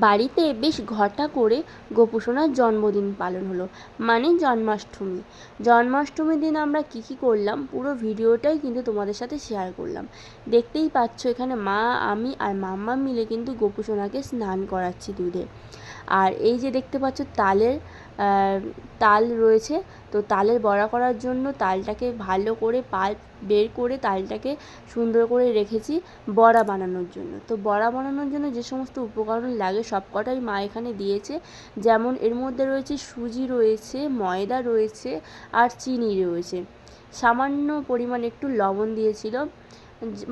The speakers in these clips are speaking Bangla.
বাড়িতে বেশ ঘটা করে গোপুসোনার জন্মদিন পালন হলো, মানে জন্মাষ্টমী। জন্মাষ্টমীর দিন আমরা কী করলাম পুরো ভিডিওটাই কিন্তু তোমাদের সাথে শেয়ার করলাম। দেখতেই পাচ্ছ এখানে মা, আমি আর মাম্মা মিলে কিন্তু গোপুসোনাকে স্নান করাচ্ছি দুধে। আর এই যে দেখতে পাচ্ছ তাল রয়েছে, তো তালের বড়া করার জন্য তালটাকে ভালো করে পাল্প বের করে তালটাকে সুন্দর করে রেখেছি বড়া বানানোর জন্য। তো বড়া বানানোর জন্য যে সমস্ত উপকরণ লাগে সবকটাই মা এখানে দিয়েছে। যেমন এর মধ্যে রয়েছে সুজি, রয়েছে ময়দা, রয়েছে আর চিনি রয়েছে। সামান্য পরিমাণ একটু লবণ দিয়েছিল।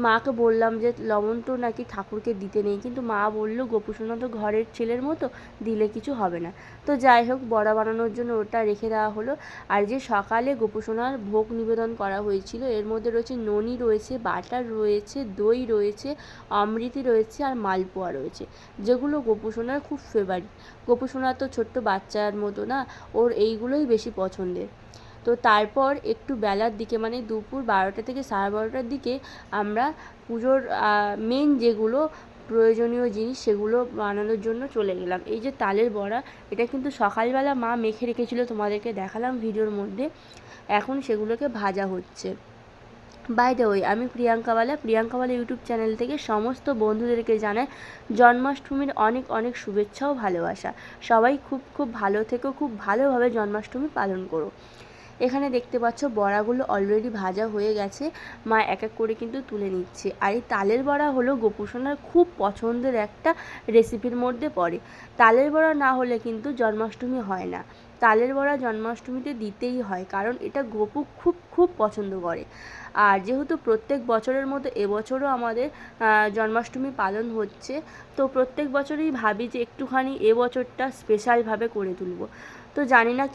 মাকে বললাম যে লবণ তো নাকি ঠাকুরকে দিতে নেই, কিন্তু মা বলল গোপুসোনা তো ঘরের ছেলের মতো, দিলে কিছু হবে না। তো যাই হোক, বড়া বানানোর জন্য ওটা রেখে দেওয়া হলো। আর যে সকালে গোপুসোনার ভোগ নিবেদন করা হয়েছিল এর মধ্যে রয়েছে ননি, রয়েছে বাটার, রয়েছে দই, রয়েছে অমৃতি, রয়েছে আর মালপোয়া রয়েছে, যেগুলো গোপুসোনার খুব ফেভারিট। গোপুসোনা তো ছোট্ট বাচ্চার মতো না, ওর এইগুলোই বেশি পছন্দের। তো তারপর একটু বেলার দিকে, মানে দুপুর 12টা থেকে 12:30টার দিকে আমরা পুজোর মেন যেগুলো প্রয়োজনীয় জিনিস সেগুলো বানানোর জন্য চলে গেলাম। এই যে তালের বড়া, এটা কিন্তু সকালবেলা মা মেখে রেখেছিল, তোমাদেরকে দেখালাম ভিডিওর মধ্যে। এখন সেগুলোকে ভাজা হচ্ছে। বাই দ্য ওয়ে, আমি প্রিয়াঙ্কাওয়ালা ইউটিউব চ্যানেল থেকে সমস্ত বন্ধুদেরকে জানাই জন্মাষ্টমীর অনেক অনেক শুভেচ্ছা ও ভালোবাসা। সবাই খুব খুব ভালো থেকো, খুব ভালোভাবে জন্মাষ্টমী পালন করো। এখানে দেখতে পাচ্ছ বড়াগুলো অলরেডি ভাজা হয়ে গেছে, মা এক এক করে কিন্তু তুলে নিচ্ছে। আর এই তালের বড়া হলো গোপুসোনার খুব পছন্দের একটা রেসিপির মধ্যে পড়ে। তালের বড়া না হলে কিন্তু জন্মাষ্টমী হয় না। তালের বড়া জন্মাষ্টমীতে দিতেই হয়, কারণ এটা গোপু খুব খুব পছন্দ করে। আর যেহেতু প্রত্যেক বছরের মতো এবছরও আমাদের জন্মাষ্টমী পালন হচ্ছে, তো প্রত্যেক বছরই ভাবি যে একটুখানি এবছরটা স্পেশালভাবে করে তুলব। তো জানি না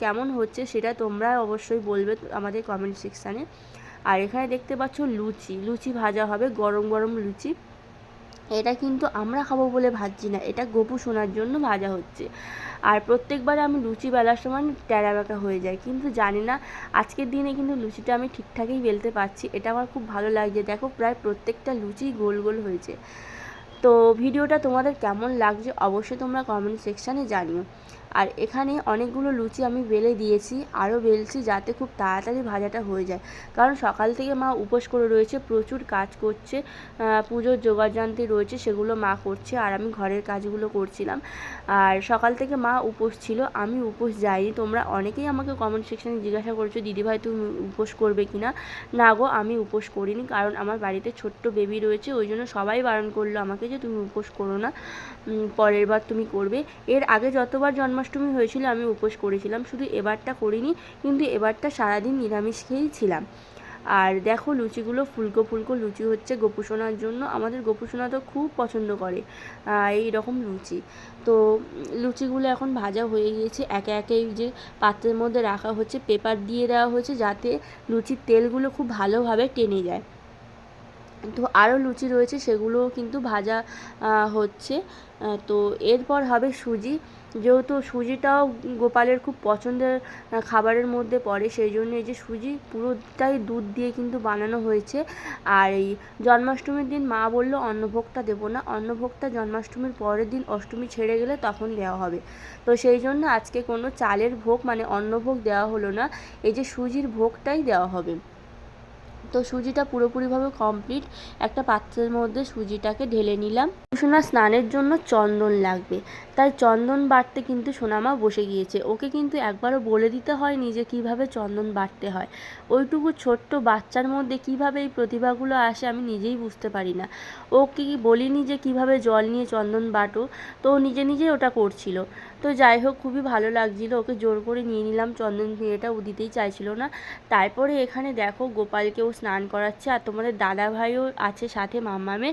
কেমন হচ্ছে সেটা তোমরা অবশ্যই বলবে আমাদের কমেন্ট সেকশানে। আর এখানে দেখতে পাচ্ছ লুচি ভাজা হবে, গরম গরম লুচি। এটা কিন্তু আমরা খাবো বলে ভাজছি না, এটা গোপু সোনার জন্য ভাজা হচ্ছে। আর প্রত্যেকবার আমি লুচি বেলার সময় ট্যাড়া ব্যাকা হয়ে যায়, কিন্তু জানি না আজকের দিনে কিন্তু লুচিটা আমি ঠিকঠাকই বেলতে পারছি। এটা আমার খুব ভালো লাগছে, দেখো প্রায় প্রত্যেকটা লুচি গোল গোল হয়েছে। তো ভিডিওটা তোমাদের কেমন লাগছে অবশ্যই তোমরা কমেন্ট সেকশানে জানিও। আর এখানে অনেকগুলো লুচি আমি বেলে দিয়েছি, আরও বেলছি যাতে খুব তাড়াতাড়ি ভাজাটা হয়ে যায়, কারণ সকাল থেকে মা উপোস করে রয়েছে, প্রচুর কাজ করছে, পুজোর জোগাড়যন্ত্রী রয়েছে সেগুলো মা করছে, আর আমি ঘরের কাজগুলো করছিলাম। আর সকাল থেকে মা উপোস ছিল, আমি উপোস যাইনি। তোমরা অনেকেই আমাকে কমেন্ট সেকশানে জিজ্ঞাসা করছো দিদিভাই তুমি উপোস করবে কি না। না গো, আমি উপোস করিনি, কারণ আমার বাড়িতে ছোট্ট বেবি রয়েছে, ওই জন্য সবাই বারণ করলো আমাকে যে তুমি উপোস করো না, পরের বার তুমি করবে। এর আগে যতবার জন্মাষ্টমী হয়েছিল আমি উপোস করেছিলাম, শুধু এবারটা করিনি, কিন্তু এবারটা সারাদিন নিরামিষ খেয়েই ছিলাম। আর দেখো লুচিগুলো ফুলকো ফুলকো লুচি হচ্ছে গোপুসোনার জন্য। আমাদের গোপুসোনা তো খুব পছন্দ করে এই রকম লুচি। তো লুচিগুলো এখন ভাজা হয়ে গিয়েছে, একে একে যে পাত্রের মধ্যে রাখা হচ্ছে, পেপার দিয়ে দেওয়া হয়েছে যাতে লুচির তেলগুলো খুব ভালোভাবে টেনে যায়। তো আরও লুচি রয়েছে, সেগুলোও কিন্তু ভাজা হচ্ছে। তো এরপর হবে সুজি। যেহেতু সুজিটাও গোপালের খুব পছন্দের খাবারের মধ্যে পড়ে, সেই জন্য এই যে সুজি পুরোটাই দুধ দিয়ে কিন্তু বানানো হয়েছে। আর এই জন্মাষ্টমীর দিন মা বলল অন্নভোগটা দেবো না, অন্নভোগটা জন্মাষ্টমীর পরের দিন অষ্টমী ছেড়ে গেলে তখন দেওয়া হবে। তো সেই জন্য আজকে কোনো চালের ভোগ মানে অন্নভোগ দেওয়া হলো না, এই যে সুজির ভোগটাই দেওয়া হবে। তো সুজিটা পুরোপুরিভাবে কমপ্লিট, একটা পাত্রের মধ্যে সুজিটাকে ঢেলে নিলাম। সোনা স্নানের জন্য চন্দন লাগবে, তাই চন্দন বাটতে কিন্তু সোনামা বসে গিয়েছে। ওকে কিন্তু একবারও বলে দিতে হয়নি যে কীভাবে চন্দন বাটতে হয়। ওইটুকু ছোট্ট বাচ্চার মধ্যে কীভাবে এই প্রতিভাগুলো আসে আমি নিজেই বুঝতে পারি না। ওকে বলিনি যে কীভাবে জল নিয়ে চন্দন বাটো, তো ও নিজে নিজেই ওটা করছিল। তো যাই হোক, খুবই ভালো লাগছিলো, ওকে জোর করে নিয়ে নিলাম চন্দন এটা, ও দিতেই চাইছিল না। তারপরে এখানে দেখো গোপালকেও স্নান করাচ্ছে, আর তোমাদের দাদা ভাইও আছে সাথে মাম্মামে।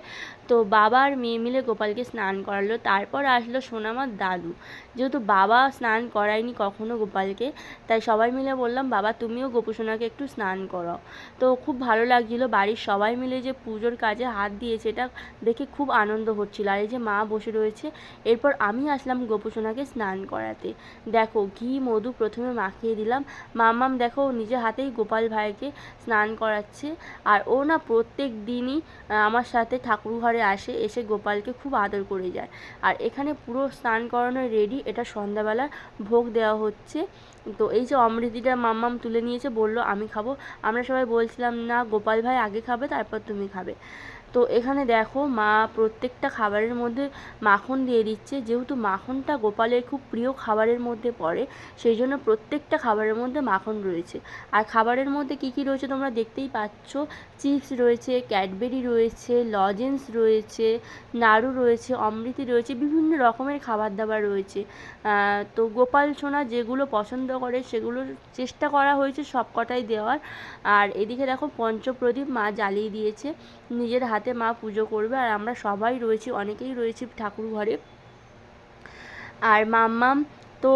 তো বাবা আর মেয়ে মিলে গোপালকে স্নান করালো। তারপর আসলো সোনামার দাদু। যেহেতু বাবা স্নান করায়নি কখনো গোপালকে, তাই সবাই মিলে বললাম বাবা তুমিও গোপুসোনাকে একটু স্নান করাও। তো খুব ভালো লাগছিলো, বাড়ির সবাই মিলে যে পুজোর কাজে হাত দিয়েছে এটা দেখে খুব আনন্দ হচ্ছিল। আর এই যে মা বসে রয়েছে। এরপর আমি আসলাম গোপুসোনাকে স্নান করাতে। দেখো ঘি মধু প্রথমে মাখিয়ে দিলাম। মাম্মাম দেখো নিজের হাতেই গোপাল ভাইকে স্নান করাচ্ছে। আর ও না প্রত্যেক দিনই আমার সাথে ঠাকুর ঘরে আসে, এসে গোপাল গোপালকে খুব আদর করে যায়। আর এখানে পুরো স্নান করানো রেডি, এটা সন্ধ্যাবেলা ভোগ দেওয়া হচ্ছে। তো এই যে অমৃতিটা মাম্মাম তুলে নিয়েছে, বললো আমি খাবো। আমরা সবাই বলছিলাম না, গোপাল ভাই আগে খাবে, তারপর তুমি খাবে। তো এখানে দেখো মা প্রত্যেকটা খাবারের মধ্যে মাখন দিয়ে দিচ্ছে। যেহেতু মাখনটা গোপালের খুব প্রিয় খাবারের মধ্যে পড়ে, সেই জন্য প্রত্যেকটা খাবারের মধ্যে মাখন রয়েছে। আর খাবারের মধ্যে কী কী রয়েছে তোমরা দেখতেই পাচ্ছ। চিপস রয়েছে, ক্যাডবেরি রয়েছে, লজেন্স রয়েছে, নাড়ু রয়েছে, অমৃতি রয়েছে, বিভিন্ন রকমের খাবার দাবার রয়েছে। তো গোপাল সোনা যেগুলো পছন্দ করে সেগুলো চেষ্টা করা হয়েছে সব কটাই দেওয়ার। আর এদিকে দেখো পঞ্চপ্রদীপ মা জ্বালিয়ে দিয়েছে, নিজের হাতে মা পুজো করবে। আর আমরা সবাই রয়েছি, অনেকেই রয়েছি ঠাকুর ঘরে। আর মাম্মাম তো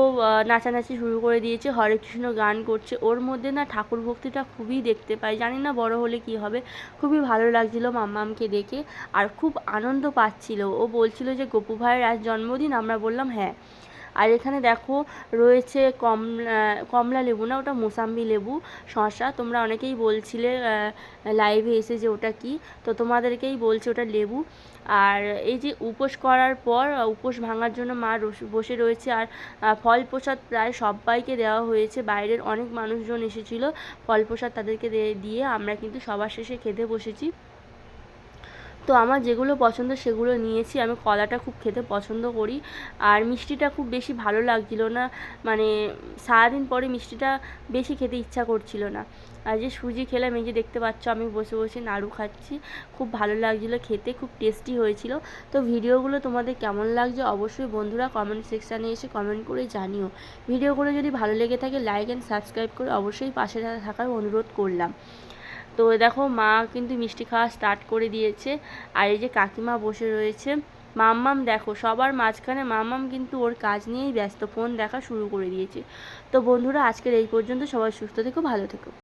নাচানাচি শুরু করে দিয়েছে, হরে কৃষ্ণ গান করছে। ওর মধ্যে না ঠাকুর ভক্তিটা খুবই দেখতে পাই, জানি না বড় হলে কি হবে। খুবই ভালো লাগছিল মাম্মামকে দেখে, আর খুব আনন্দ পাচ্ছিল। ও বলছিল যে গপু ভাইয়ের আজ জন্মদিন, আমরা বললাম হ্যাঁ। আর এখানে দেখো রয়েছে কমলা লেবু না, ওটা মোসাম্বি লেবু, শসা। তোমরা অনেকেই বলছিলে লাইভে এসে যে ওটা কি, তো তোমাদেরকেই বলছি ওটা লেবু। আর এই যে উপোস করার পর উপোস ভাঙার জন্য মা বসে রয়েছে। আর ফল প্রসাদ প্রায় সবাইকে দেওয়া হয়েছে, বাইরের অনেক মানুষজন এসেছিলো, ফল প্রসাদ তাদেরকে দিয়ে আমরা কিন্তু সবার শেষে খেতে বসেছি। তো আমার যেগুলো পছন্দ সেগুলো নিয়েছি। আমি কলাটা খুব খেতে পছন্দ করি, আর মিষ্টিটা খুব বেশি ভালো লাগছিল না, মানে সারাদিন পরে মিষ্টিটা বেশি খেতে ইচ্ছা করছিল না। আর যে সুজি খেলাম, এই যে দেখতে পাচ্ছ আমি বসে বসে নাড়ু খাচ্ছি, খুব ভালো লাগছিলো খেতে, খুব টেস্টি হয়েছিল। তো ভিডিওগুলো তোমাদের কেমন লাগছে অবশ্যই বন্ধুরা কমেন্ট সেকশানে এসে কমেন্ট করে জানিও। ভিডিওগুলো যদি ভালো লেগে থাকে লাইক অ্যান্ড সাবস্ক্রাইব করে অবশ্যই পাশে থাকার অনুরোধ করলাম। তো দেখো মা কিন্তু মিষ্টি খাওয়া স্টার্ট করে দিয়েছে। আর এই যে কাকিমা বসে রয়েছে। মাম্মাম দেখো সবার মাঝখানে, মাম্মাম কিন্তু ওর কাজ নিয়েই ব্যস্ত, ফোন দেখা শুরু করে দিয়েছে। তো বন্ধুরা আজকের এই পর্যন্ত, সবাই সুস্থ থেকো, ভালো থেকো।